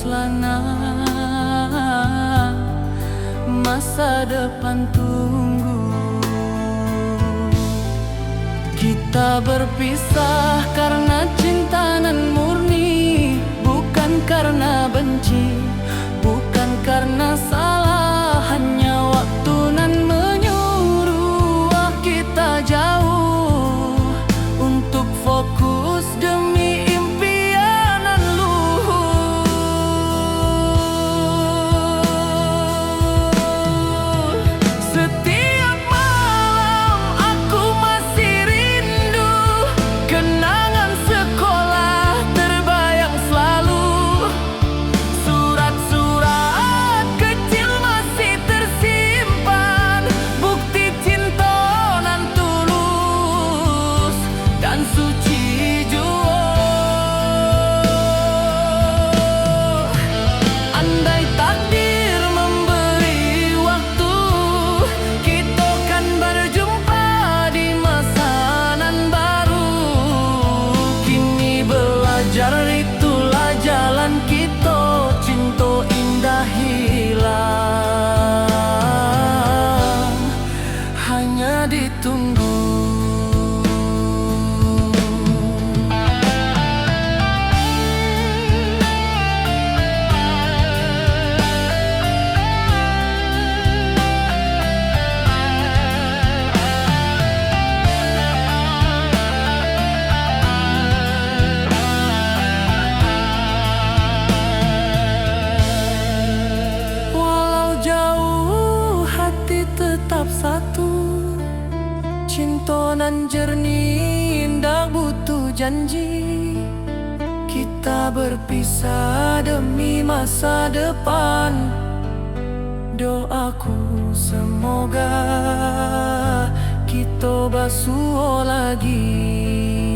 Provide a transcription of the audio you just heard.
lana, masa depan tunggu. Kita berpisah karena cinta nan murni, bukan karena benci, bukan karena salah. Hanya waktu nan menyuruh kita jauh untuk fokus demi impian nan luhur. Setiap malam aku masih rindu, kenangan sekolah terbayang selalu. Surat-surat kecil masih tersimpan, bukti cinta nan tulus dan suci jua. Andai takdir memberi waktu, kita kan berjumpa di masa nan baru. Kini belajar itulah jalan kita, cinta indah hilang, hanya ditunggu. Walau jauh hati tetap satu, cinta nan jernih indah butuh janji. Kita berpisah demi masa depan, doaku semoga kita basuh lagi.